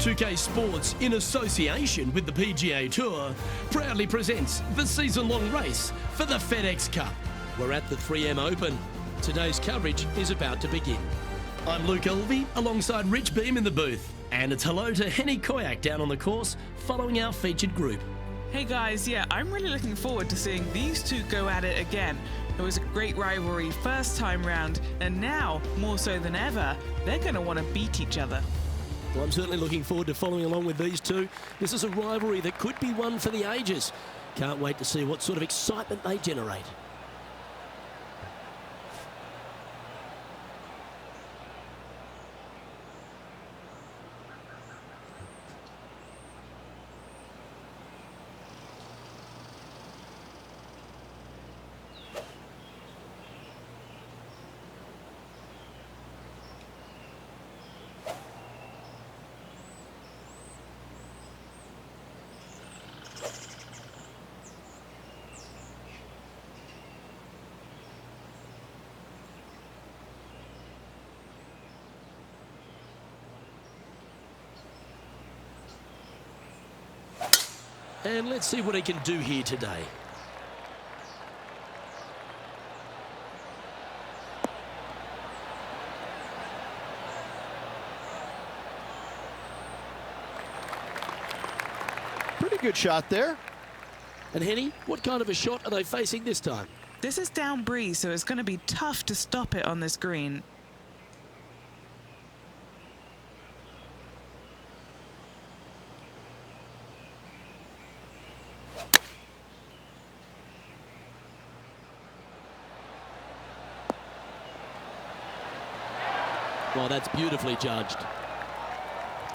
2K Sports, in association with the PGA Tour, proudly presents the season-long race for the FedEx Cup. We're at the 3M Open. Today's coverage is about to begin. I'm Luke Elvey, alongside Rich Beam in the booth. And it's hello to Henny Koyak down on the course, following our featured group. Hey guys, yeah, I'm really looking forward to seeing these two go at it again. It was a great rivalry first time round, and now, more so than ever, they're going to want to beat each other. Well, I'm certainly looking forward to following along with these two. This is a rivalry that could be one for the ages. Can't wait to see what sort of excitement they generate. And let's see what he can do here today. Pretty good shot there. And Henny, what kind of a shot are they facing this time? This is down breeze, so it's going to be tough to stop it on this green. Well, that's beautifully judged.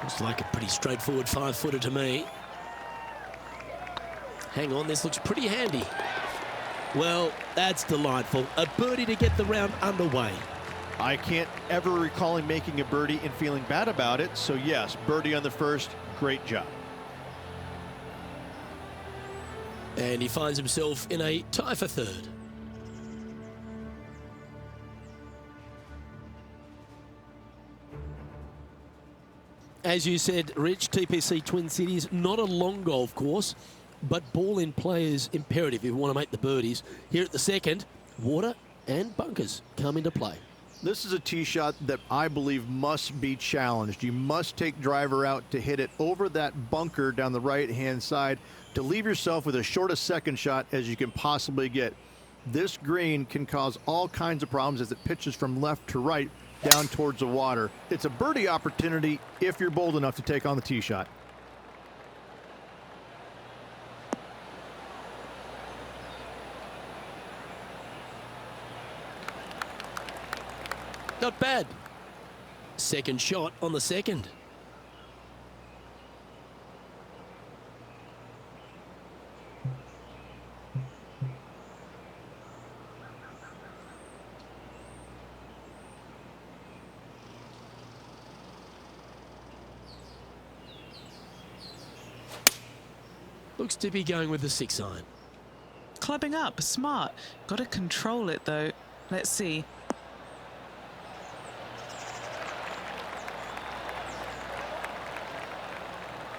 Looks like a pretty straightforward 5-footer to me. Hang on, this looks pretty handy. Well, that's delightful. A birdie to get the round underway. I can't ever recall him making a birdie and feeling bad about it. So yes, birdie on the first, great job. And he finds himself in a tie for third. As you said, Rich, TPC Twin Cities, not a long golf course, but ball in play is imperative if you want to make the birdies. Here at the second, water and bunkers come into play. This is a tee shot that I believe must be challenged. You must take driver out to hit it over that bunker down the right-hand side to leave yourself with as short a second shot as you can possibly get. This green can cause all kinds of problems as it pitches from left to right down towards the water. It's a birdie opportunity if you're bold enough to take on the tee shot. Not bad. Second shot on the second. Looks to be going with the 6-iron. Clubbing up, smart. Got to control it though. Let's see.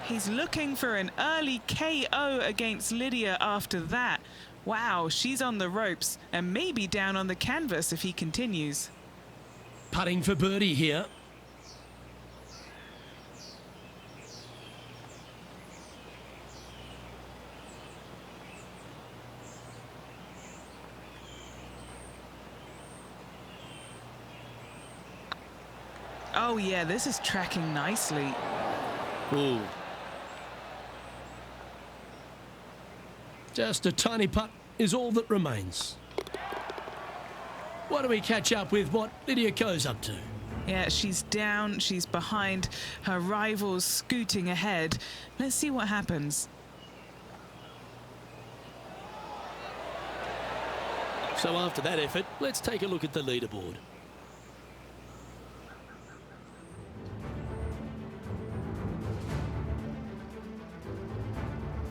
He's looking for an early KO against Lydia after that. Wow, she's on the ropes and maybe down on the canvas if he continues. Putting for birdie here. Oh yeah, this is tracking nicely. Ooh. Just a tiny putt is all that remains. Why don't we catch up with what Lydia Ko's up to? Yeah, she's down, she's behind, her rival's scooting ahead. Let's see what happens. So after that effort, let's take a look at the leaderboard.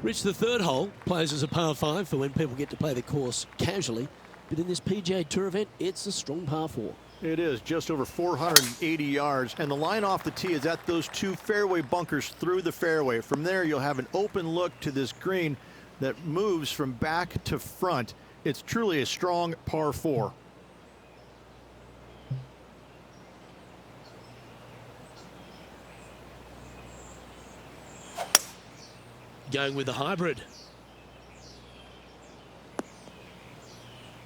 Rich, the third hole plays as a par 5 for when people get to play the course casually. But in this PGA Tour event, it's a strong par 4. It is just over 480 yards, and the line off the tee is at those two fairway bunkers through the fairway. From there, you'll have an open look to this green that moves from back to front. It's truly a strong par 4. Going with the hybrid.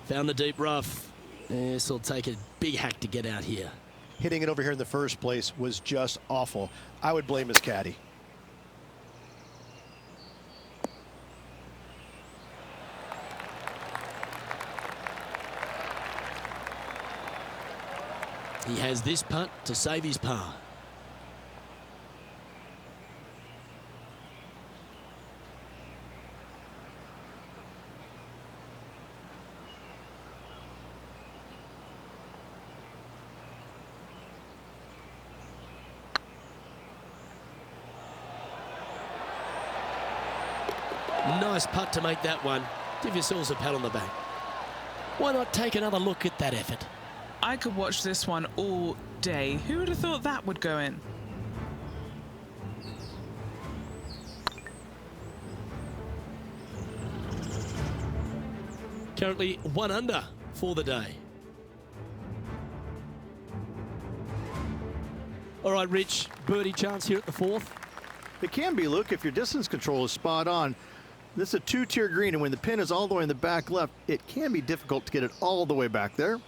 Found the deep rough. This will take a big hack to get out here. Hitting it over here in the first place was just awful. I would blame his caddy. He has this putt to save his par. Nice putt to make that one. Give yourselves a pat on the back. Why not take another look at that effort? I could watch this one all day. Who would have thought that would go in? Currently 1 under for the day. All right, Rich, birdie chance here at the 4th. It can be, Luke, if your distance control is spot on. This is a 2-tier green, and when the pin is all the way in the back left, it can be difficult to get it all the way back there.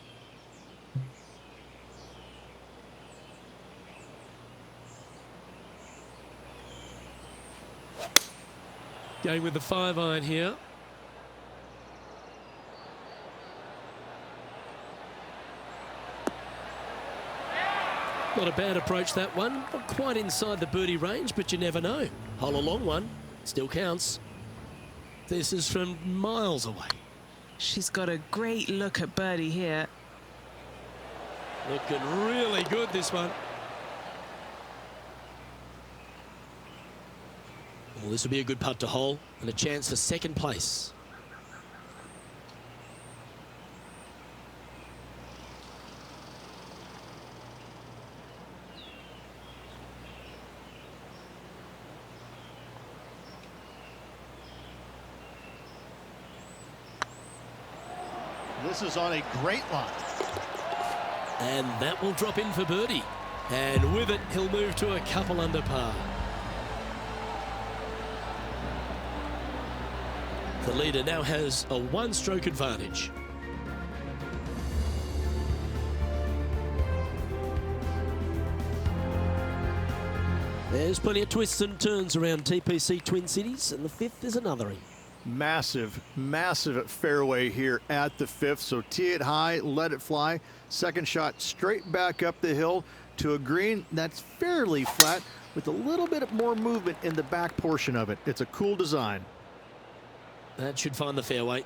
Going with the 5-iron here. Not a bad approach, that one. Not quite inside the birdie range, but you never know. Hole a long one. Still counts. This is from miles away. She's got a great look at birdie here. Looking really good, this one. Well, this will be a good putt to hole and a chance for second place. This is on a great line. And that will drop in for birdie. And with it, he'll move to a couple under par. The leader now has a 1-stroke advantage. There's plenty of twists and turns around TPC Twin Cities, and the 5th is another. Massive, massive fairway here at the 5th. So tee it high, let it fly. Second shot straight back up the hill to a green that's fairly flat with a little bit more movement in the back portion of it. It's a cool design. That should find the fairway.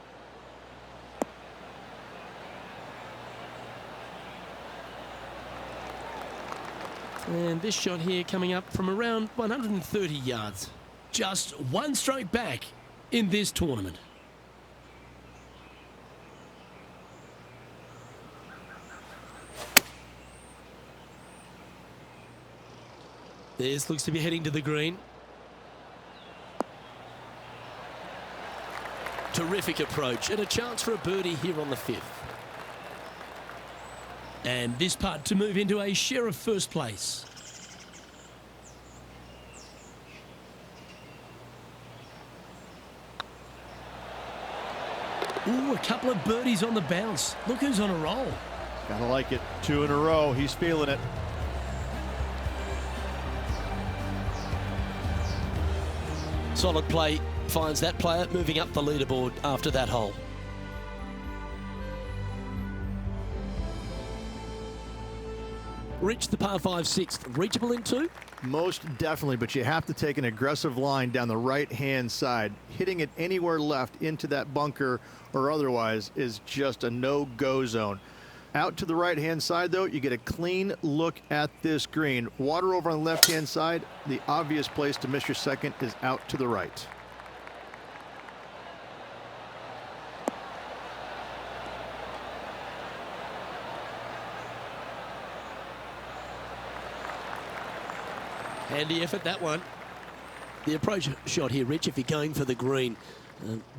And this shot here coming up from around 130 yards. Just 1 stroke back in this tournament. This looks to be heading to the green. Terrific approach and a chance for a birdie here on the 5th. And this putt to move into a share of first place. Ooh, a couple of birdies on the bounce. Look who's on a roll. Gotta like it. 2 in a row. He's feeling it. Solid play finds that player moving up the leaderboard after that hole. Reach the par 5 6th. Reachable in 2? Most definitely, but you have to take an aggressive line down the right-hand side. Hitting it anywhere left into that bunker or otherwise is just a no-go zone. Out to the right-hand side, though, you get a clean look at this green. Water over on the left-hand side. The obvious place to miss your second is out to the right. Handy effort, that one. The approach shot here, Rich, if you're going for the green.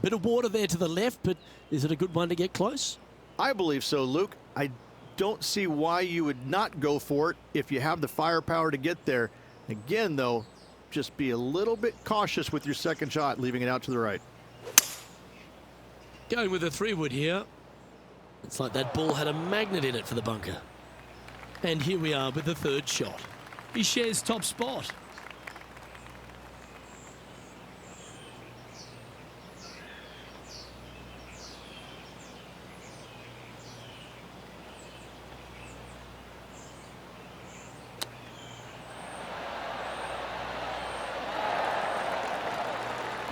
Bit of water there to the left, but is it a good one to get close? I believe so, Luke. I don't see why you would not go for it if you have the firepower to get there. Again, though, just be a little bit cautious with your second shot, leaving it out to the right. Going with a 3-wood here. It's like that ball had a magnet in it for the bunker. And here we are with the third shot. He shares top spot.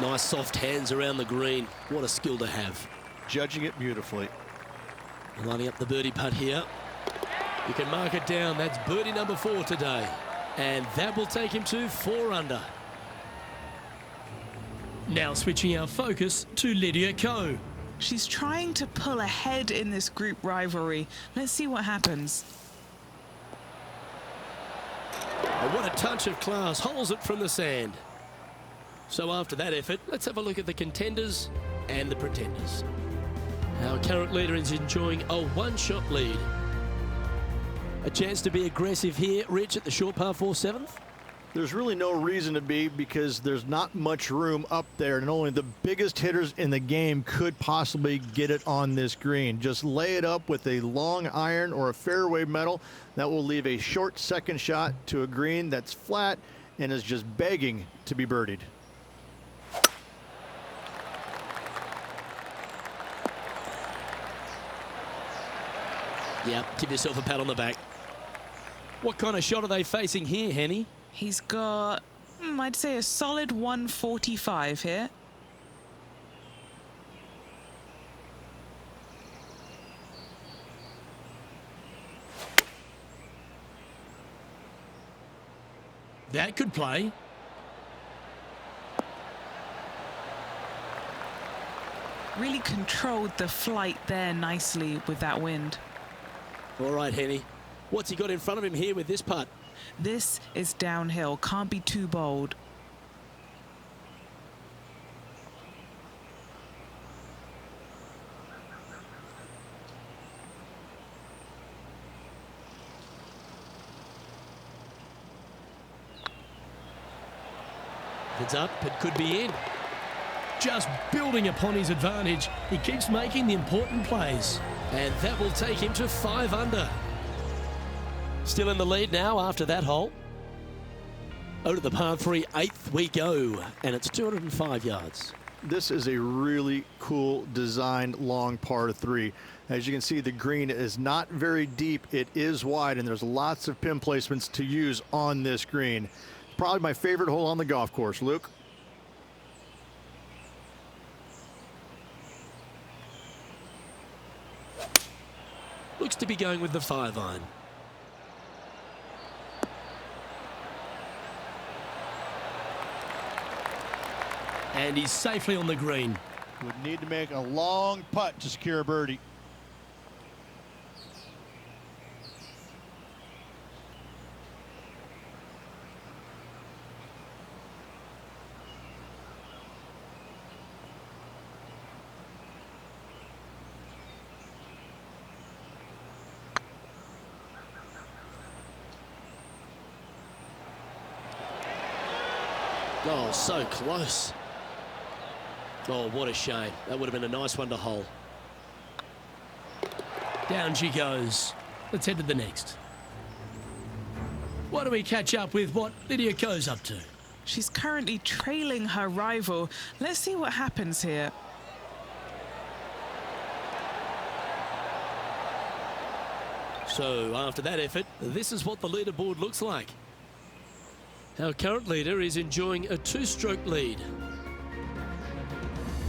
Nice soft hands around the green. What a skill to have. Judging it beautifully. Lining up the birdie putt here. You can mark it down. That's birdie number 4 today. And that will take him to 4 under. Now switching our focus to Lydia Ko. She's trying to pull ahead in this group rivalry. Let's see what happens. Oh, what a touch of class. Holds it from the sand. So after that effort, let's have a look at the contenders and the pretenders. Our current leader is enjoying a 1-shot lead. A chance to be aggressive here, Rich, at the short par 4 7th. There's really no reason to be because there's not much room up there, and only the biggest hitters in the game could possibly get it on this green. Just lay it up with a long iron or a fairway metal. That will leave a short second shot to a green that's flat and is just begging to be birdied. Yeah, give yourself a pat on the back. What kind of shot are they facing here, Henny? He's got, I'd say, a solid 145 here. That could play. Really controlled the flight there nicely with that wind. All right, Henny. What's he got in front of him here with this putt? This is downhill. Can't be too bold. It's up, it could be in. Just building upon his advantage. He keeps making the important plays. And that will take him to 5 under. Still in the lead now after that hole. Out of the par 3 8th we go. And it's 205 yards. This is a really cool designed long par 3. As you can see, the green is not very deep. It is wide, and there's lots of pin placements to use on this green. Probably my favorite hole on the golf course, Luke. Looks to be going with the 5-iron. And he's safely on the green. Would need to make a long putt to secure a birdie. Oh, so close. Oh, what a shame. That would have been a nice one to hole. Down she goes. Let's head to the next. Why don't we catch up with what Lydia Ko's up to? She's currently trailing her rival. Let's see what happens here. So after that effort, this is what the leaderboard looks like. Our current leader is enjoying a 2-stroke lead.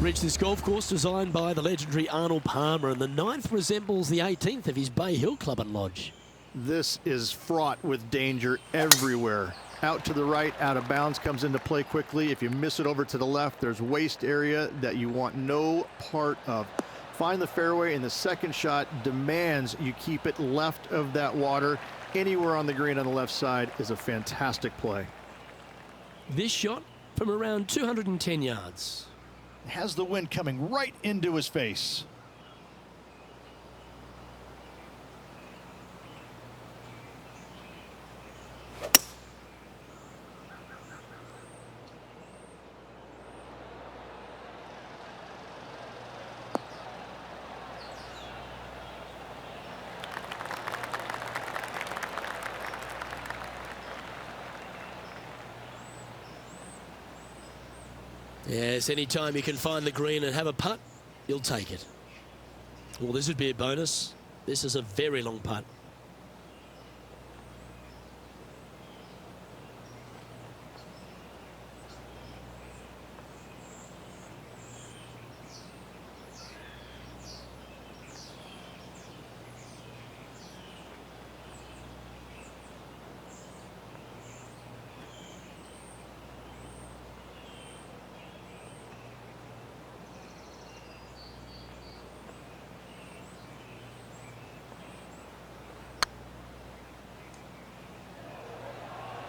Rich, this golf course designed by the legendary Arnold Palmer, and the 9th resembles the 18th of his Bay Hill Club and Lodge. This is fraught with danger everywhere. Out to the right, out of bounds comes into play quickly. If you miss it over to the left, there's waste area that you want no part of. Find the fairway, and the second shot demands you keep it left of that water. Anywhere on the green on the left side is a fantastic play. This shot from around 210 yards. Has the wind coming right into his face. Yes, anytime you can find the green and have a putt, you'll take it. Well, this would be a bonus. This is a very long putt.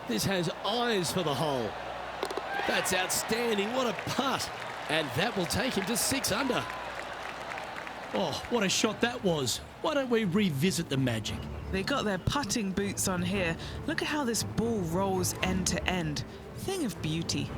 This has eyes for the hole. That's outstanding. What a putt. And that will take him to 6 under. Oh, what a shot that was. Why don't we revisit the magic? They got their putting boots on here. Look at how this ball rolls end to end. Thing of beauty.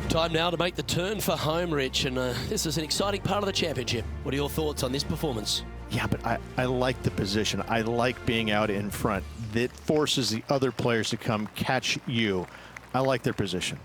Time now to make the turn for home, Rich, and this is an exciting part of the championship. What are your thoughts on this performance? Yeah, but I like the position. I like being out in front. That forces the other players to come catch you. I like their position.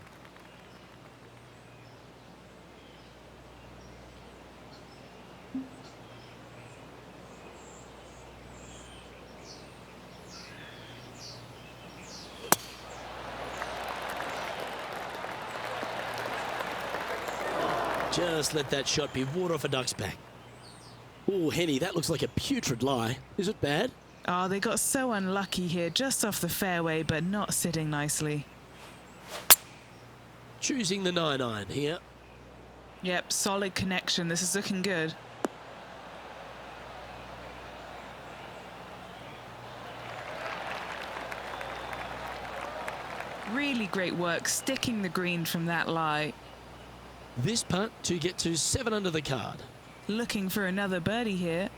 Just let that shot be water off a duck's back. Oh, Henny, that looks like a putrid lie. Is it bad? Oh, they got so unlucky here, just off the fairway, but not sitting nicely. Choosing the 9-iron here. Yep, solid connection. This is looking good. Really great work sticking the green from that lie. This putt to get to 7 under the card. Looking for another birdie here.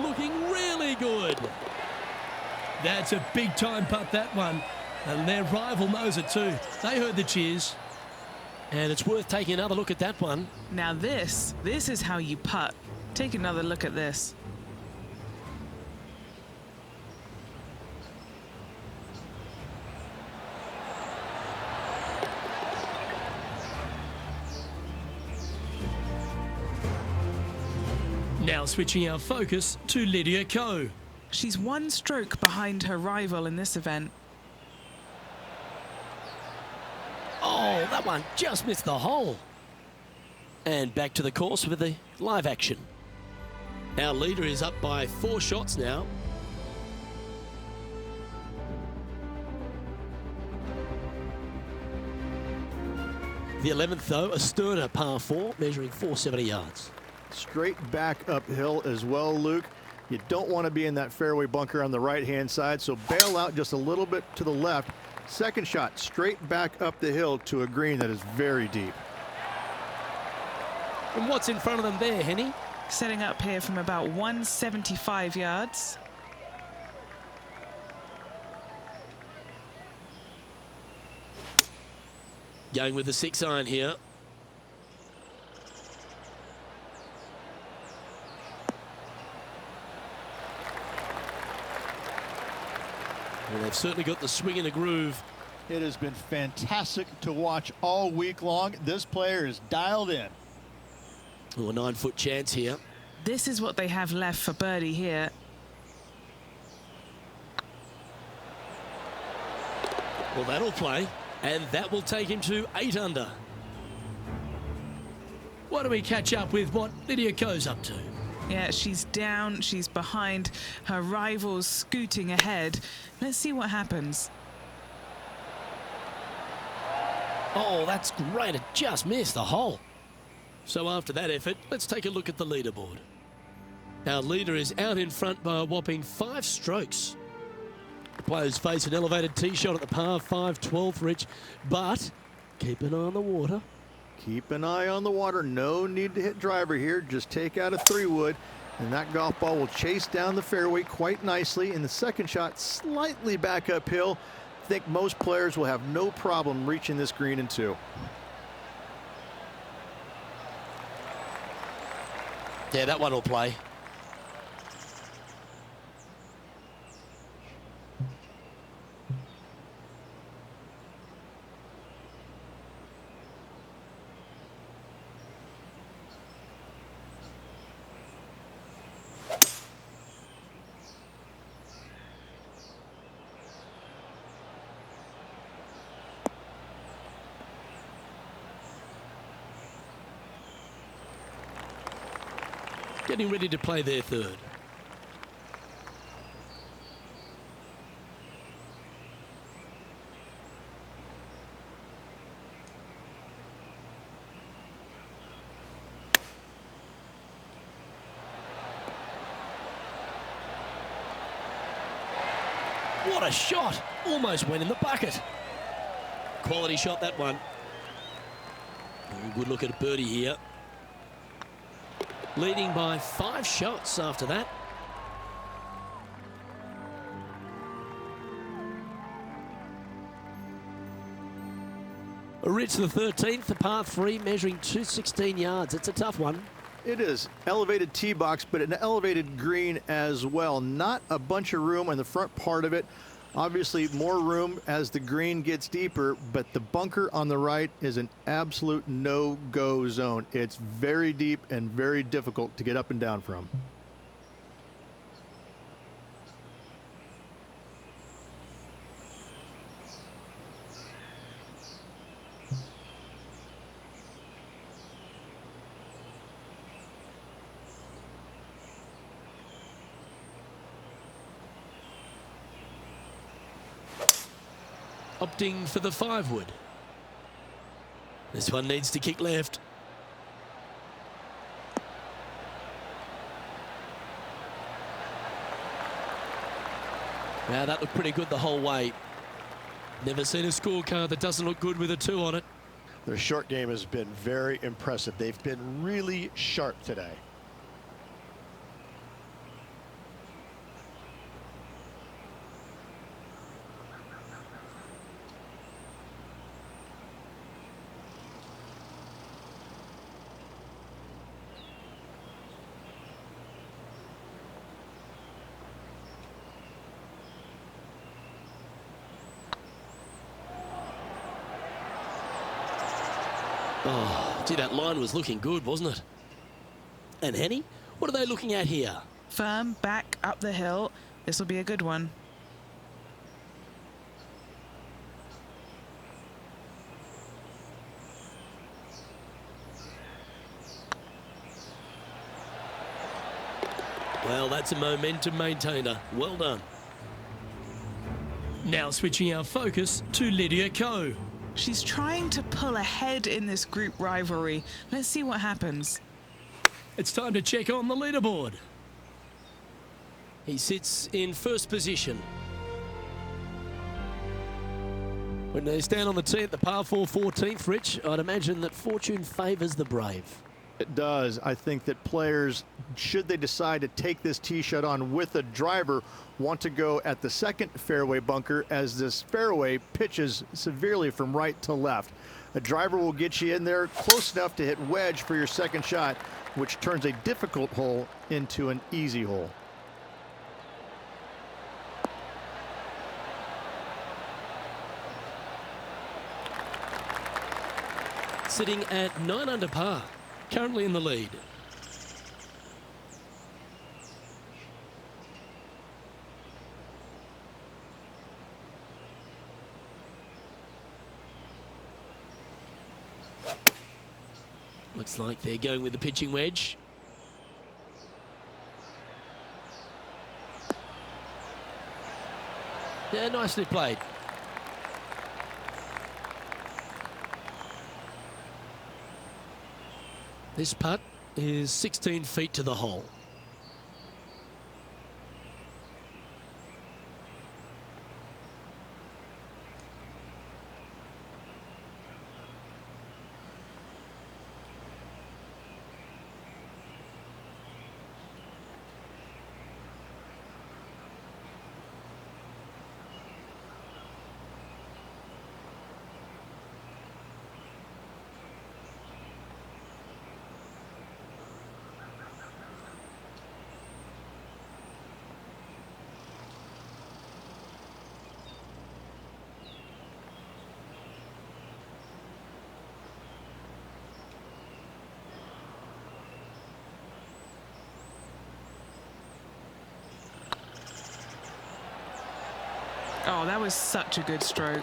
Looking really good. That's a big time putt, that one. And their rival knows it too. They heard the cheers. And it's worth taking another look at that one. Now this is how you putt. Take another look at this. Now switching our focus to Lydia Ko. She's 1 stroke behind her rival in this event. Oh, that one just missed the hole. And back to the course with the live action. Our leader is up by 4 shots now. The 11th, though, a sterner par 4, measuring 470 yards. Straight back uphill as well, Luke. You don't want to be in that fairway bunker on the right-hand side, so bail out just a little bit to the left. Second shot, straight back up the hill to a green that is very deep. And what's in front of them there, Henny? Setting up here from about 175 yards. Going with the 6-iron here. Well, they've certainly got the swing and the groove. It has been fantastic to watch all week long. This player is dialed in. Oh, a 9-foot chance here. This is what they have left for birdie here. Well, that'll play, and that will take him to 8 under. Why don't we catch up with what Lydia Ko's up to? Yeah, she's down, she's behind, her rival's scooting ahead. Let's see what happens. Oh, that's great. It just missed the hole. So after that effort, let's take a look at the leaderboard. Our leader is out in front by a whopping 5 strokes. The players face an elevated tee shot at the par 5 12th, Rich, but keep an eye on the water. Keep an eye on the water. No need to hit driver here. Just take out a 3-wood, and that golf ball will chase down the fairway quite nicely. And the second shot slightly back uphill. I think most players will have no problem reaching this green in 2. Yeah, that one will play. Getting ready to play their third. What a shot! Almost went in the bucket. Quality shot, that one. Very good look at a birdie here. Leading by 5 shots after that. Rich, the 13th, the par 3, measuring 216 yards. It's a tough one. It is. Elevated tee box, but an elevated green as well. Not a bunch of room on the front part of it. Obviously, more room as the green gets deeper, but the bunker on the right is an absolute no-go zone. It's very deep and very difficult to get up and down from. Opting for the 5-wood. This one needs to kick left. Now that looked pretty good the whole way. Never seen a scorecard that doesn't look good with a 2 on it. Their short game has been very impressive. They've been really sharp today. Oh, gee, that line was looking good, wasn't it? And Henny, what are they looking at here? Firm back up the hill. This will be a good one. Well, that's a momentum maintainer. Well done. Now switching our focus to Lydia Ko. She's trying to pull ahead in this group rivalry. Let's see what happens. It's time to check on the leaderboard. He sits in first position. When they stand on the tee at the par 4 14th, Rich, I'd imagine that fortune favours the brave. It does. I think that players, should they decide to take this tee shot on with a driver, want to go at the second fairway bunker, as this fairway pitches severely from right to left. A driver will get you in there close enough to hit wedge for your second shot, which turns a difficult hole into an easy hole. Sitting at 9 under par, currently in the lead. Looks like they're going with the pitching wedge. Yeah, nicely played. This putt is 16 feet to the hole. Oh, that was such a good stroke.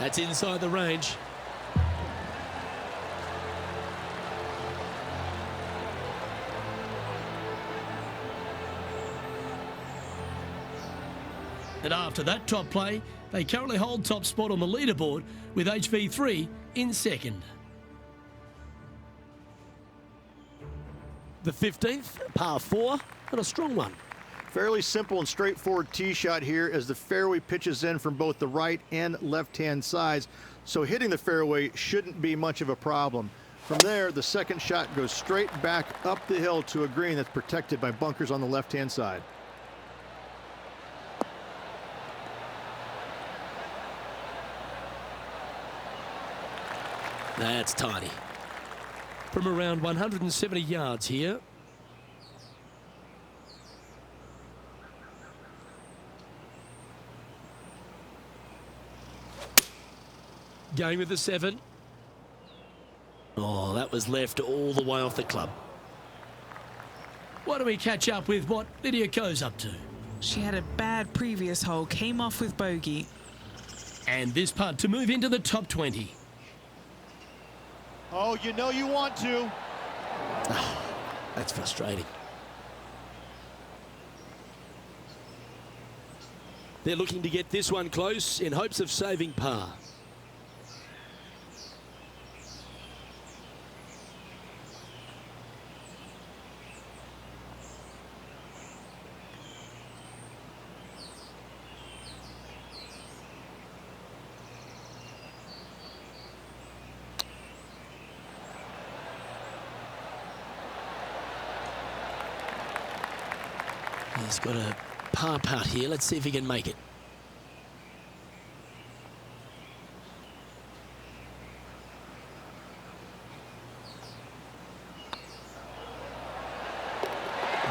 That's inside the range. And after that top play, they currently hold top spot on the leaderboard with HV3 in second. The 15th, par 4, and a strong one. Fairly simple and straightforward tee shot here as the fairway pitches in from both the right and left-hand sides, so hitting the fairway shouldn't be much of a problem. From there, the second shot goes straight back up the hill to a green that's protected by bunkers on the left-hand side. That's tidy. From around 170 yards here. Going with the 7. Oh, that was left all the way off the club. Why don't we catch up with what Lydia Ko's up to? She had a bad previous hole, came off with bogey. And this putt to move into the top 20. Oh, you know you want to. That's frustrating. They're looking to get this one close in hopes of saving par. He's got a par putt here. Let's see if he can make it.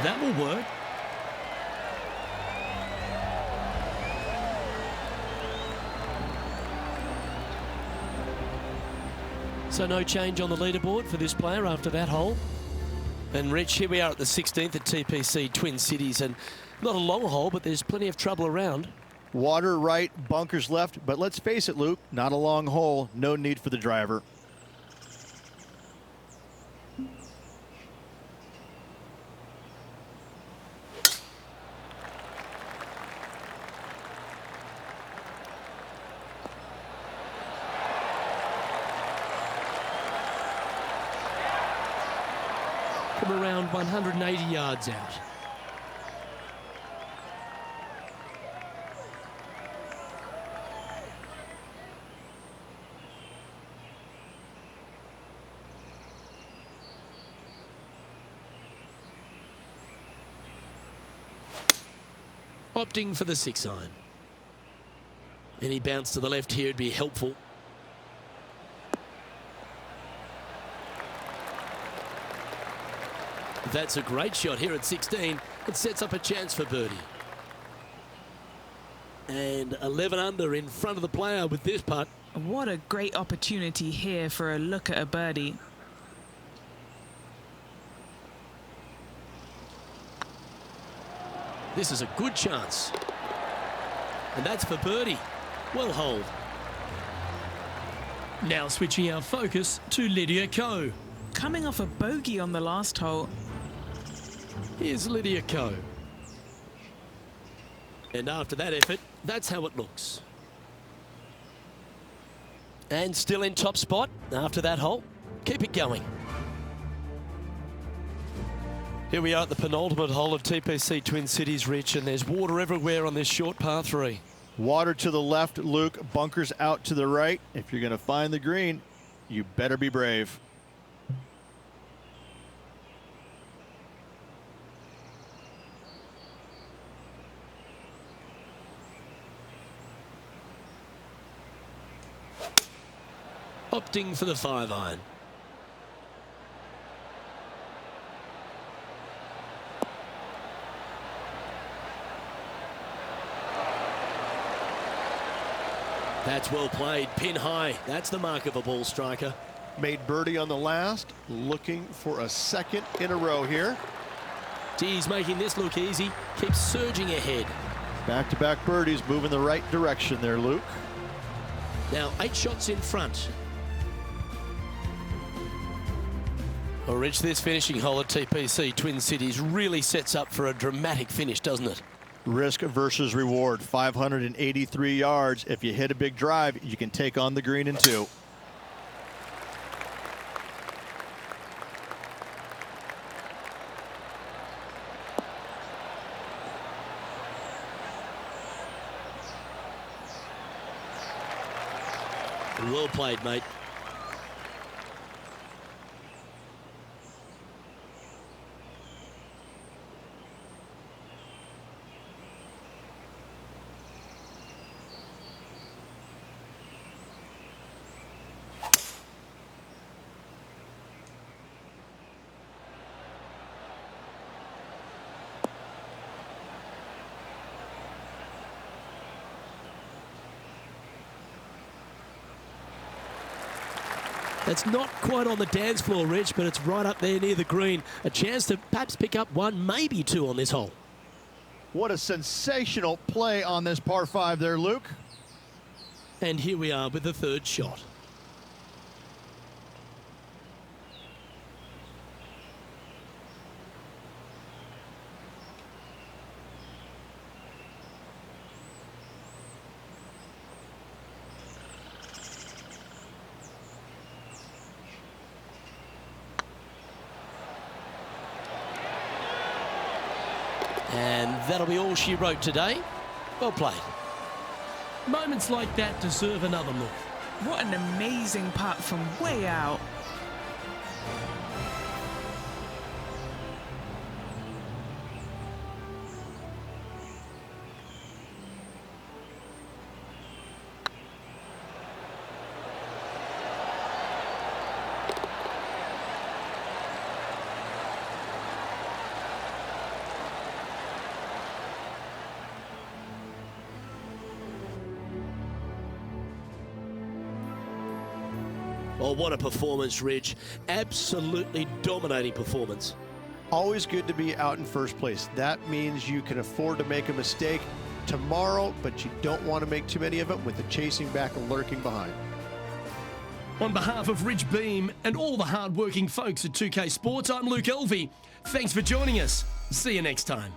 That will work. So no change on the leaderboard for this player after that hole. And Rich, here we are at the 16th at TPC Twin Cities, and not a long hole, but there's plenty of trouble around. Water right, bunkers left, but let's face it, Luke, not a long hole, no need for the driver. From around 180 yards out. Opting for the 6 iron. Any bounce to the left here would be helpful. That's a great shot here at 16. It sets up a chance for birdie. And 11 under in front of the player with this putt. What a great opportunity here for a look at a birdie. This is a good chance. And that's for birdie. Well holed. Now switching our focus to Lydia Ko. Coming off a bogey on the last hole. Here's Lydia Ko. And after that effort, that's how it looks. And still in top spot after that hole. Keep it going. Here we are at the penultimate hole of TPC Twin Cities, Rich, and there's water everywhere on this short par 3. Water to the left, Luke. Bunkers out to the right. If you're going to find the green, you better be brave. Opting for the 5-iron. That's well played, pin high. That's the mark of a ball striker. Made birdie on the last, looking for a second in a row here. He's making this look easy, keeps surging ahead. Back-to-back birdies, moving the right direction there, Luke. Now 8 shots in front. Well, Rich, this finishing hole at TPC Twin Cities really sets up for a dramatic finish, doesn't it? Risk versus reward, 583 yards. If you hit a big drive, you can take on the green in 2. Well played, mate. That's not quite on the dance floor, Rich, but it's right up there near the green. A chance to perhaps pick up 1, maybe 2 on this hole. What a sensational play on this par 5 there, Luke. And here we are with the 3rd shot. And that'll be all she wrote today. Well played. Moments like that deserve another look. What an amazing putt from way out. Oh, what a performance, Rich. Absolutely dominating performance. Always good to be out in first place. That means you can afford to make a mistake tomorrow, but you don't want to make too many of them with the chasing back and lurking behind. On behalf of Rich Beam and all the hard-working folks at 2K Sports, I'm Luke Elvey. Thanks for joining us. See you next time.